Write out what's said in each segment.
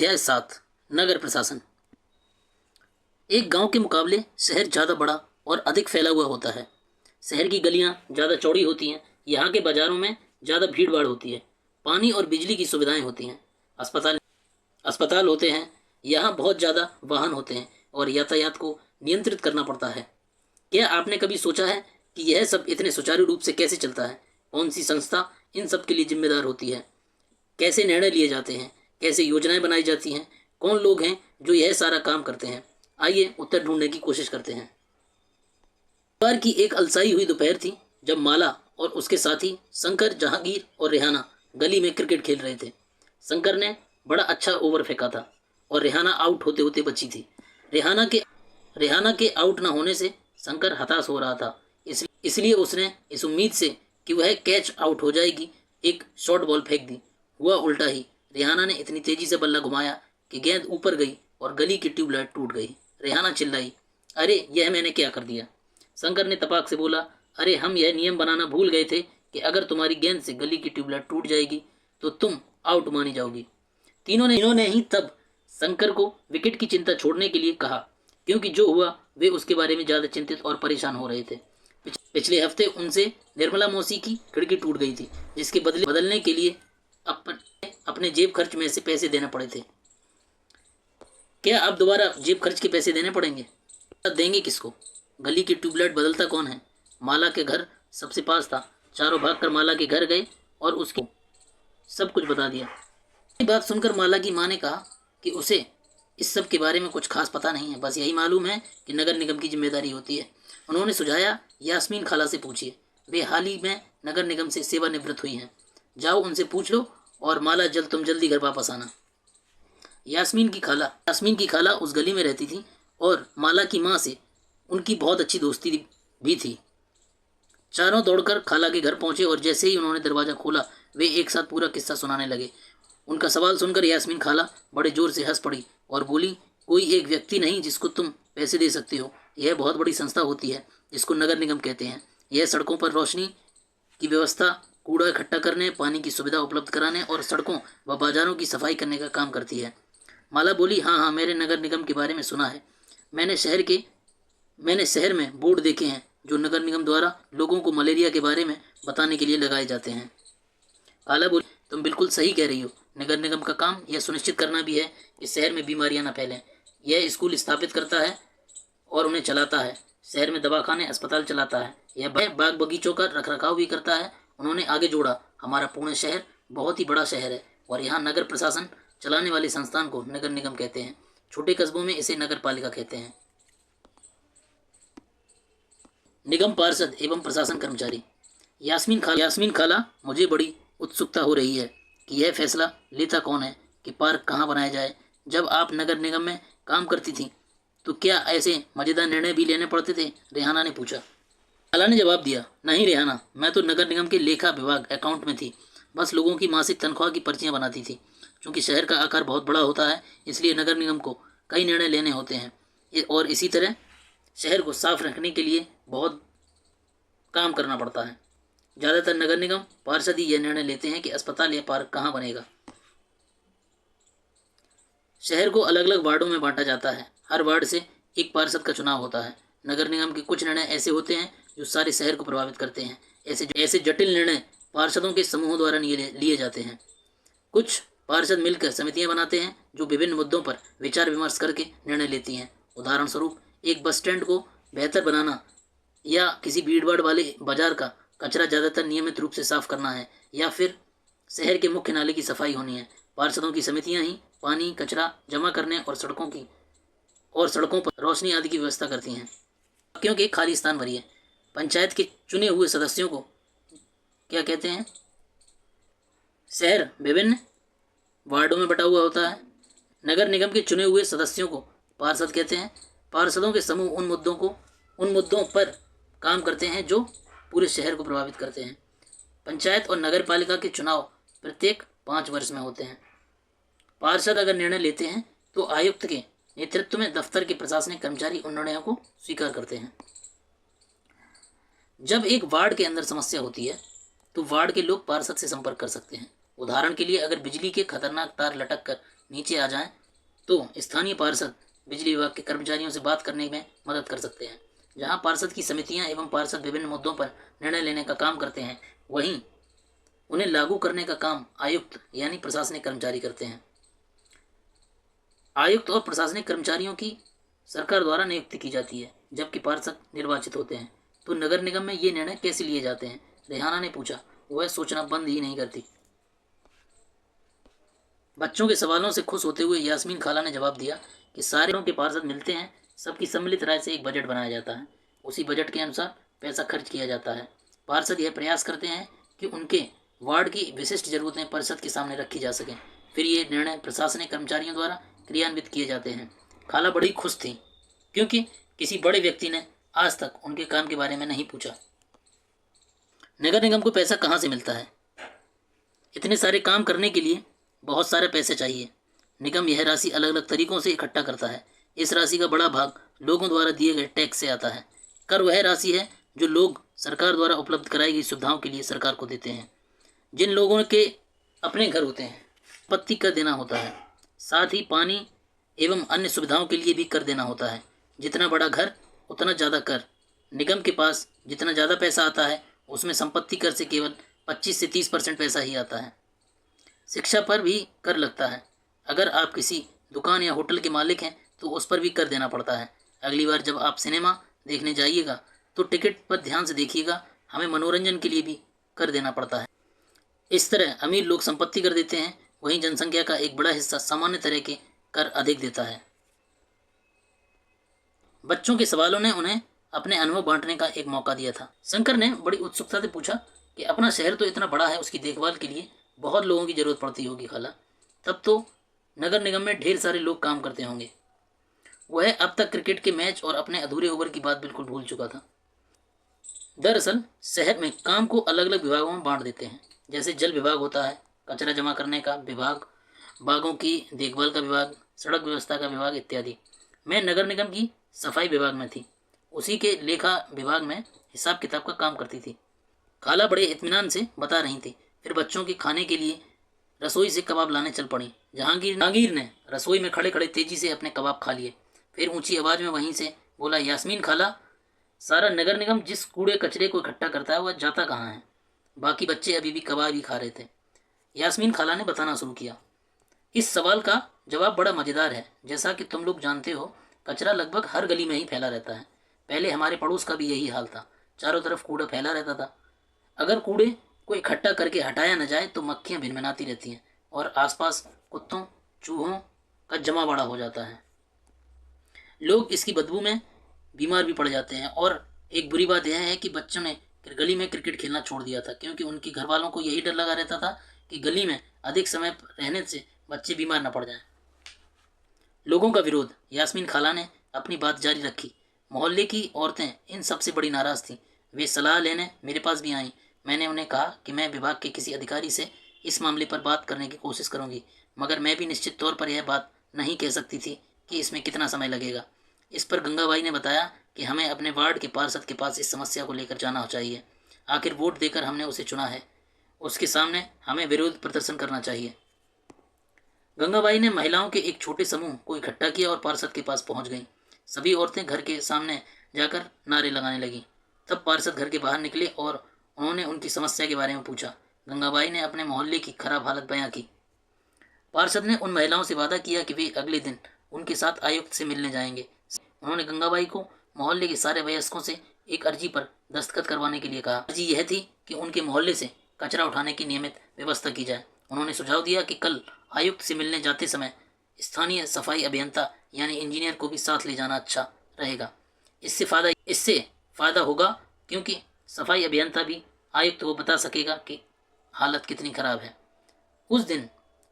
अध्याय 7 नगर प्रशासन। एक गांव के मुकाबले शहर ज़्यादा बड़ा और अधिक फैला हुआ होता है। शहर की गलियां ज़्यादा चौड़ी होती हैं, यहाँ के बाज़ारों में ज़्यादा भीड़ भाड़ होती है, पानी और बिजली की सुविधाएं होती हैं, अस्पताल अस्पताल होते हैं, यहाँ बहुत ज़्यादा वाहन होते हैं और यातायात को नियंत्रित करना पड़ता है। क्या आपने कभी सोचा है कि यह सब इतने सुचारू रूप से कैसे चलता है? कौन सी संस्था इन सब के लिए जिम्मेदार होती है? कैसे निर्णय लिए जाते हैं? कैसे योजनाएं बनाई जाती हैं? कौन लोग हैं जो यह सारा काम करते हैं? आइए उत्तर ढूंढने की कोशिश करते हैं। बुधवार की एक अलसाई हुई दोपहर थी जब माला और उसके साथी शंकर, जहांगीर और रेहाना गली में क्रिकेट खेल रहे थे। शंकर ने बड़ा अच्छा ओवर फेंका था और रेहाना आउट होते होते बची थी। रेहाना के आउट न होने से शंकर हताश हो रहा था, इसलिए उसने इस उम्मीद से कि वह कैच आउट हो जाएगी एक शॉर्ट बॉल फेंक दी। हुआ उल्टा ही। रेहाना ने इतनी तेजी से बल्ला घुमाया कि गेंद ऊपर गई और गली की ट्यूबलाइट टूट गई। रेहाना चिल्लाई, अरे यह मैंने क्या कर दिया? शंकर ने तपाक से बोला, अरे हम यह नियम बनाना भूल गए थे कि अगर तुम्हारी गेंद से गली की ट्यूबलाइट टूट जाएगी तो तुम आउट मानी जाओगी। तीनों ने ही तब शंकर को विकेट की चिंता छोड़ने के लिए कहा, क्योंकि जो हुआ वे उसके बारे में ज़्यादा चिंतित और परेशान हो रहे थे। पिछले हफ्ते उनसे निर्मला मौसी की खिड़की टूट गई थी, जिसके बदलने के लिए अपने जेब खर्च में से पैसे देने पड़े थे। क्या अब दोबारा जेब खर्च के पैसे देने पड़ेंगे? देंगे किसको? गली की ट्यूबलाइट बदलता कौन है? माला के घर सबसे पास था। चारों भागकर माला के घर गए और उसको सब कुछ बता दिया। ये बात सुनकर माला की माँ ने कहा कि उसे इस सब के बारे में कुछ खास पता नहीं है, बस यही मालूम है कि नगर निगम की जिम्मेदारी होती है। उन्होंने सुझाया, यास्मीन खाला से पूछिए, वे हाल ही में नगर निगम से सेवानिवृत्त हुई हैं। जाओ उनसे पूछ लो और माला तुम जल्दी घर वापस आना। यास्मीन की खाला उस गली में रहती थी और माला की माँ से उनकी बहुत अच्छी दोस्ती भी थी। चारों दौड़कर खाला के घर पहुंचे और जैसे ही उन्होंने दरवाज़ा खोला वे एक साथ पूरा किस्सा सुनाने लगे। उनका सवाल सुनकर यास्मीन खाला बड़े जोर से हंस पड़ी और बोली, कोई एक व्यक्ति नहीं जिसको तुम पैसे दे सकते हो। यह बहुत बड़ी संस्था होती है जिसको नगर निगम कहते हैं। यह सड़कों पर रोशनी की व्यवस्था, कूड़ा इकट्ठा करने, पानी की सुविधा उपलब्ध कराने और सड़कों व बाजारों की सफाई करने का काम करती है। माला बोली, हाँ, मेरे नगर निगम के बारे में सुना है। मैंने शहर में बोर्ड देखे हैं जो नगर निगम द्वारा लोगों को मलेरिया के बारे में बताने के लिए लगाए जाते हैं। खाला बोली, तुम बिल्कुल सही कह रही हो। नगर निगम का काम यह सुनिश्चित करना भी है कि शहर में बीमारियां न फैलें। यह स्कूल स्थापित करता है और उन्हें चलाता है। शहर में दवाखाने, अस्पताल चलाता है। यह बाग बगीचों का रखरखाव भी करता है। उन्होंने आगे जोड़ा, हमारा पुणे शहर बहुत ही बड़ा शहर है और यहाँ नगर प्रशासन चलाने वाले संस्थान को नगर निगम कहते हैं। छोटे कस्बों में इसे नगर पालिका कहते हैं। निगम पार्षद एवं प्रशासन कर्मचारी। यास्मीन खाला, मुझे बड़ी उत्सुकता हो रही है कि यह फैसला लेता कौन है कि पार्क कहाँ बनाया जाए। जब आप नगर निगम में काम करती थी तो क्या ऐसे मजेदार निर्णय भी लेने पड़ते थे? रेहाना ने पूछा। खाला ने जवाब दिया, नहीं रेहाना, मैं तो नगर निगम के लेखा विभाग अकाउंट में थी। बस लोगों की मासिक तनख्वाह की पर्चियां बनाती थी। क्योंकि शहर का आकार बहुत बड़ा होता है, इसलिए नगर निगम को कई निर्णय लेने होते हैं और इसी तरह शहर को साफ रखने के लिए बहुत काम करना पड़ता है। ज़्यादातर नगर निगम पार्षद ही यह निर्णय लेते हैं कि अस्पताल या पार्क कहाँ बनेगा। शहर को अलग अलग वार्डों में बांटा जाता है। हर वार्ड से एक पार्षद का चुनाव होता है। नगर निगम के कुछ निर्णय ऐसे होते हैं जो सारे शहर को प्रभावित करते हैं। ऐसे जटिल निर्णय पार्षदों के समूहों द्वारा लिए जाते हैं। कुछ पार्षद मिलकर समितियां बनाते हैं जो विभिन्न मुद्दों पर विचार विमर्श करके निर्णय लेती हैं। उदाहरण स्वरूप, एक बस स्टैंड को बेहतर बनाना या किसी भीड़भाड़ वाले बाजार का कचरा ज़्यादातर नियमित रूप से साफ करना है, या फिर शहर के मुख्य नाले की सफाई होनी है। पार्षदों की समितियां ही पानी, कचरा जमा करने और सड़कों पर रोशनी आदि की व्यवस्था करती हैं। क्योंकि खाली स्थान भरिए। पंचायत के चुने हुए सदस्यों को क्या कहते हैं? शहर विभिन्न वार्डों में बटा हुआ होता है। नगर निगम के चुने हुए सदस्यों को पार्षद कहते हैं। पार्षदों के समूह उन मुद्दों पर काम करते हैं जो पूरे शहर को प्रभावित करते हैं। पंचायत और नगर पालिका के चुनाव प्रत्येक 5 वर्ष में होते हैं। पार्षद अगर निर्णय लेते हैं तो आयुक्त के नेतृत्व में दफ्तर के प्रशासनिक कर्मचारी उन निर्णयों को स्वीकार करते हैं। जब एक वार्ड के अंदर समस्या होती है तो वार्ड के लोग पार्षद से संपर्क कर सकते हैं। उदाहरण के लिए, अगर बिजली के खतरनाक तार लटक कर नीचे आ जाएं, तो स्थानीय पार्षद बिजली विभाग के कर्मचारियों से बात करने में मदद कर सकते हैं। जहां पार्षद की समितियां एवं पार्षद विभिन्न मुद्दों पर निर्णय लेने का काम करते हैं, वहीं उन्हें लागू करने का काम आयुक्त यानी प्रशासनिक कर्मचारी करते हैं। आयुक्त और प्रशासनिक कर्मचारियों की सरकार द्वारा नियुक्ति की जाती है, जबकि पार्षद निर्वाचित होते हैं। तो नगर निगम में ये निर्णय कैसे लिए जाते हैं, रेहाना ने पूछा। वह सोचना बंद ही नहीं करती। बच्चों के सवालों से खुश होते हुए यास्मीन खाला ने जवाब दिया कि सारे के पार्षद मिलते हैं, सबकी सम्मिलित राय से एक बजट बनाया जाता है। उसी बजट के अनुसार पैसा खर्च किया जाता है। पार्षद यह प्रयास करते हैं कि उनके वार्ड की विशिष्ट जरूरतें परिषद के सामने रखी जा सकें। फिर ये निर्णय प्रशासनिक कर्मचारियों द्वारा क्रियान्वित किए जाते हैं। खाला बड़ी खुश थी, क्योंकि किसी बड़े व्यक्ति ने आज तक उनके काम के बारे में नहीं पूछा। नगर निगम को पैसा कहाँ से मिलता है? इतने सारे काम करने के लिए बहुत सारे पैसे चाहिए। निगम यह राशि अलग अलग तरीकों से इकट्ठा करता है। इस राशि का बड़ा भाग लोगों द्वारा दिए गए टैक्स से आता है। कर वह राशि है जो लोग सरकार द्वारा उपलब्ध कराई गई सुविधाओं के लिए सरकार को देते हैं। जिन लोगों के अपने घर होते हैं, पत्ती कर देना होता है। साथ ही पानी एवं अन्य सुविधाओं के लिए भी कर देना होता है। जितना बड़ा घर उतना ज़्यादा कर। निगम के पास जितना ज़्यादा पैसा आता है, उसमें संपत्ति कर से केवल 25 से 30% पैसा ही आता है। शिक्षा पर भी कर लगता है। अगर आप किसी दुकान या होटल के मालिक हैं तो उस पर भी कर देना पड़ता है। अगली बार जब आप सिनेमा देखने जाइएगा तो टिकट पर ध्यान से देखिएगा, हमें मनोरंजन के लिए भी कर देना पड़ता है। इस तरह अमीर लोग संपत्ति कर देते हैं, वहीं जनसंख्या का एक बड़ा हिस्सा सामान्य तरह के कर अधिक देता है। बच्चों के सवालों ने उन्हें अपने अनुभव बांटने का एक मौका दिया था। शंकर ने बड़ी उत्सुकता से पूछा कि अपना शहर तो इतना बड़ा है, उसकी देखभाल के लिए बहुत लोगों की जरूरत पड़ती होगी खाला। तब तो नगर निगम में ढेर सारे लोग काम करते होंगे। वह अब तक क्रिकेट के मैच और अपने अधूरे ओवर की बात बिल्कुल भूल चुका था। दरअसल शहर में काम को अलग अलग विभागों में बांट देते हैं। जैसे जल विभाग होता है, कचरा जमा करने का विभाग, बागों की देखभाल का विभाग, सड़क व्यवस्था का विभाग इत्यादि। मैं नगर निगम की सफाई विभाग में थी। उसी के लेखा विभाग में हिसाब किताब का काम करती थी। खाला बड़े इत्मीनान से बता रही थी। फिर बच्चों के खाने के लिए रसोई से कबाब लाने चल पड़ी। जहांगीर ने रसोई में खड़े खड़े तेजी से अपने कबाब खा लिए। फिर ऊंची आवाज में वहीं से बोला, यास्मीन खाला, सारा नगर निगम जिस कूड़े कचरे को इकट्ठा करता है वह जाता कहाँ है? बाकी बच्चे अभी भी कबाब ही खा रहे थे। यास्मीन खाला ने बताना शुरू किया। इस सवाल का जवाब बड़ा मज़ेदार है। जैसा कि तुम लोग जानते हो, कचरा लगभग हर गली में ही फैला रहता है। पहले हमारे पड़ोस का भी यही हाल था। चारों तरफ कूड़ा फैला रहता था। अगर कूड़े को इकट्ठा करके हटाया न जाए तो मक्खियाँ भिनभिनाती रहती हैं और आसपास कुत्तों चूहों का जमा बड़ा हो जाता है। लोग इसकी बदबू में बीमार भी पड़ जाते हैं। और एक बुरी बात यह है कि बच्चों ने गली में क्रिकेट खेलना छोड़ दिया था, क्योंकि उनके घर वालों को यही डर लगा रहता था कि गली में अधिक समय रहने से बच्चे बीमार न पड़ जाएं। लोगों का विरोध। यास्मीन खाला ने अपनी बात जारी रखी। मोहल्ले की औरतें इन सबसे बड़ी नाराज थीं। वे सलाह लेने मेरे पास भी आईं। मैंने उन्हें कहा कि मैं विभाग के किसी अधिकारी से इस मामले पर बात करने की कोशिश करूंगी, मगर मैं भी निश्चित तौर पर यह बात नहीं कह सकती थी कि इसमें कितना समय लगेगा। इस पर गंगाबाई ने बताया कि हमें अपने वार्ड के पार्षद के पास इस समस्या को लेकर जाना चाहिए। आखिर वोट देकर हमने उसे चुना है, उसके सामने हमें विरोध प्रदर्शन करना चाहिए। गंगाबाई ने महिलाओं के एक छोटे समूह को इकट्ठा किया और पार्षद के पास पहुंच गईं। सभी औरतें घर के सामने जाकर नारे लगाने लगीं। तब पार्षद घर के बाहर निकले और उन्होंने उनकी समस्या के बारे में पूछा। गंगाबाई ने अपने मोहल्ले की खराब हालत बयां की। पार्षद ने उन महिलाओं से वादा किया कि वे अगले दिन उनके साथ आयुक्त से मिलने जाएंगे। उन्होंने गंगाबाई को मोहल्ले के सारे वयस्कों से एक अर्जी पर दस्तखत करवाने के लिए कहा। अर्जी यह थी कि उनके मोहल्ले से कचरा उठाने की नियमित व्यवस्था की जाए। उन्होंने सुझाव दिया कि कल आयुक्त से मिलने जाते समय स्थानीय सफाई अभियंता यानी इंजीनियर को भी साथ ले जाना अच्छा रहेगा। इससे फायदा होगा, क्योंकि सफाई अभियंता भी आयुक्त को बता सकेगा कि हालत कितनी खराब है। उस दिन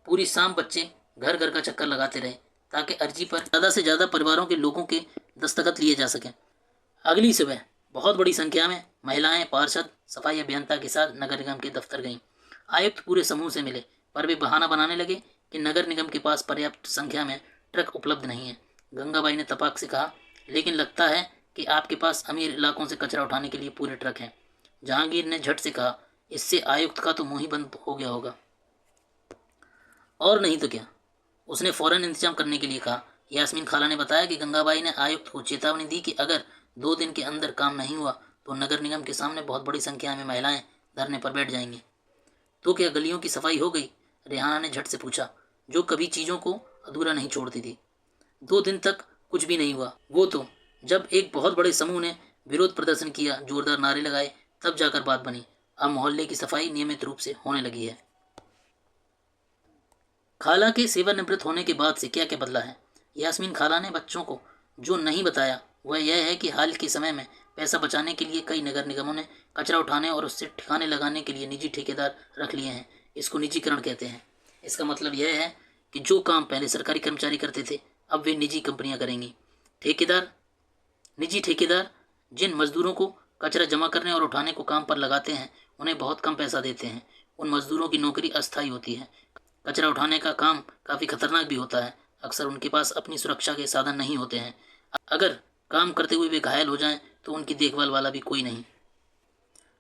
पूरी शाम बच्चे घर घर का चक्कर लगाते रहे ताकि अर्जी पर ज़्यादा से ज़्यादा परिवारों के लोगों के दस्तखत लिए जा सकें। अगली सुबह बहुत बड़ी संख्या में महिलाएं पार्षद सफाई अभियंता के साथ नगर निगम के दफ्तर गईं। आयुक्त पूरे समूह से मिले, पर वे बहाना बनाने लगे कि नगर निगम के पास पर्याप्त संख्या में ट्रक उपलब्ध नहीं है। गंगाबाई ने तपाक से कहा, लेकिन लगता है कि आपके पास अमीर इलाकों से कचरा उठाने के लिए पूरे ट्रक हैं। जहांगीर ने झट से कहा, इससे आयुक्त का तो मुंह ही बंद हो गया होगा। और नहीं तो क्या, उसने फौरन इंतजाम करने के लिए कहा। यास्मीन खाला ने बताया कि गंगाबाई ने आयुक्त को चेतावनी दी कि अगर 2 दिन के अंदर काम नहीं हुआ तो नगर निगम के सामने बहुत बड़ी संख्या में महिलाएं धरने पर बैठ जाएंगी। तो क्या गलियों की सफाई हो गई? रेहाना ने झट से पूछा, जो कभी चीज़ों को अधूरा नहीं छोड़ती थी। 2 दिन तक कुछ भी नहीं हुआ। वो तो जब एक बहुत बड़े समूह ने विरोध प्रदर्शन किया, जोरदार नारे लगाए, तब जाकर बात बनी। अब मोहल्ले की सफाई नियमित रूप से होने लगी है। खाला के सेवानिवृत्त होने के बाद से क्या क्या बदला है? यास्मीन खाला ने बच्चों को जो नहीं बताया वह यह है कि हाल के समय में पैसा बचाने के लिए कई नगर निगमों ने कचरा उठाने और उससे ठिकाने लगाने के लिए निजी ठेकेदार रख लिए हैं। इसको निजीकरण कहते हैं। इसका मतलब यह है कि जो काम पहले सरकारी कर्मचारी करते थे अब वे निजी कंपनियां करेंगी। ठेकेदार निजी ठेकेदार जिन मजदूरों को कचरा जमा करने और उठाने को काम पर लगाते हैं उन्हें बहुत कम पैसा देते हैं। उन मजदूरों की नौकरी अस्थायी होती है। कचरा उठाने का काम काफ़ी खतरनाक भी होता है। अक्सर उनके पास अपनी सुरक्षा के साधन नहीं होते हैं। अगर काम करते हुए वे घायल हो जाएं तो उनकी देखभाल वाला भी कोई नहीं।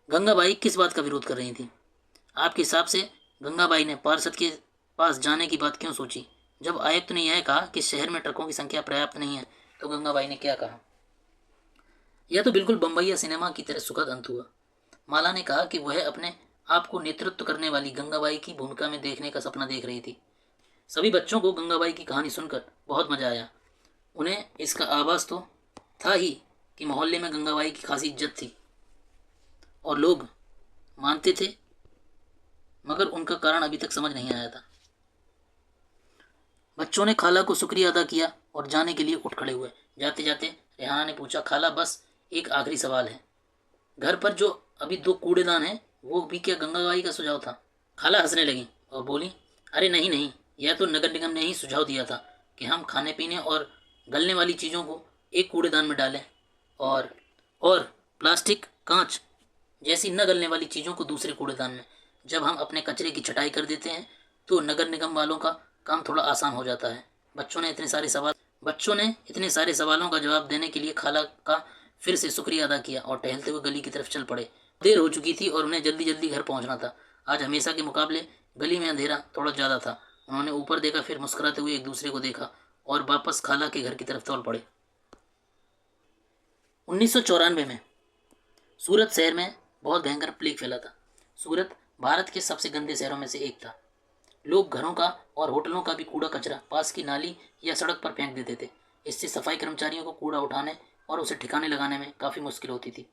गंगाबाई किस बात का विरोध कर रही थी? आपके हिसाब से गंगाबाई ने पार्षद के पास जाने की बात क्यों सोची? जब आयुक्त ने यह कहा कि शहर में ट्रकों की संख्या पर्याप्त नहीं है तो गंगाबाई ने क्या कहा? यह तो बिल्कुल बम्बईया सिनेमा की तरह सुखद अंत हुआ। माला ने कहा कि वह अपने आप को नेतृत्व करने वाली गंगाबाई की भूमिका में देखने का सपना देख रही थी। सभी बच्चों को गंगाबाई की कहानी सुनकर बहुत मजा आया। उन्हें इसका आभास तो था ही कि मोहल्ले में गंगाबाई की खासी इज्जत थी और लोग मानते थे, मगर उनका कारण अभी तक समझ नहीं आया था। बच्चों ने खाला को शुक्रिया अदा किया और जाने के लिए उठ खड़े हुए। जाते जाते रेहाना ने पूछा, खाला बस एक आखिरी सवाल है, घर पर जो अभी 2 कूड़ेदान हैं वो भी क्या गंगाबाई का सुझाव था? खाला हंसने लगी और बोली, अरे नहीं नहीं, यह तो नगर निगम ने ही सुझाव दिया था कि हम खाने पीने और गलने वाली चीज़ों को एक कूड़ेदान में डालें और और प्लास्टिक कांच जैसी न गलने वाली चीज़ों को दूसरे कूड़ेदान में। जब हम अपने कचरे की छटाई कर देते हैं तो नगर निगम वालों का काम थोड़ा आसान हो जाता है। बच्चों ने इतने सारे सवालों का जवाब देने के लिए खाला का फिर से शुक्रिया अदा किया और टहलते हुए गली की तरफ चल पड़े। देर हो चुकी थी और उन्हें जल्दी जल्दी घर पहुंचना था। आज हमेशा के मुकाबले गली में अंधेरा थोड़ा ज़्यादा था। उन्होंने ऊपर देखा, फिर मुस्कुराते हुए एक दूसरे को देखा और वापस खाला के घर की तरफ दौड़ पड़े। 1994 में सूरत शहर में बहुत भयंकर प्लेग फैला था। सूरत भारत के सबसे गंदे शहरों में से एक था। लोग घरों का और होटलों का भी कूड़ा कचरा पास की नाली या सड़क पर फेंक देते थे। इससे सफाई कर्मचारियों को कूड़ा उठाने और उसे ठिकाने लगाने में काफ़ी मुश्किल होती थी।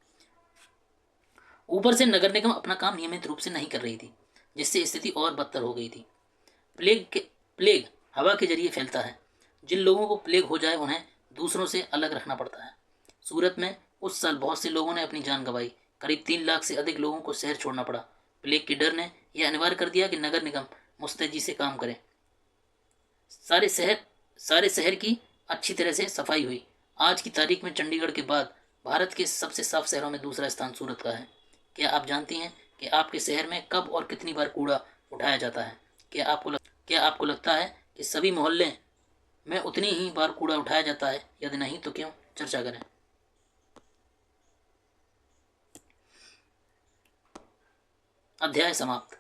ऊपर से नगर निगम अपना काम नियमित रूप से नहीं कर रही थी, जिससे स्थिति और बदतर हो गई थी। प्लेग हवा के जरिए फैलता है। जिन लोगों को प्लेग हो जाए उन्हें दूसरों से अलग रखना पड़ता है। सूरत में उस साल बहुत से लोगों ने अपनी जान गंवाई। करीब 3 लाख से अधिक लोगों को शहर छोड़ना पड़ा। प्लेग के डर ने यह अनिवार्य कर दिया कि नगर निगम मुस्तैदी से काम करे। सारे शहर की अच्छी तरह से सफाई हुई। आज की तारीख में चंडीगढ़ के बाद भारत के सबसे साफ शहरों में दूसरा स्थान सूरत का है। क्या आप जानती हैं कि आपके शहर में कब और कितनी बार कूड़ा उठाया जाता है? क्या आपको लगता है कि सभी मोहल्ले में उतनी ही बार कूड़ा उठाया जाता है? यदि नहीं तो क्यों? चर्चा करें। अध्याय समाप्त।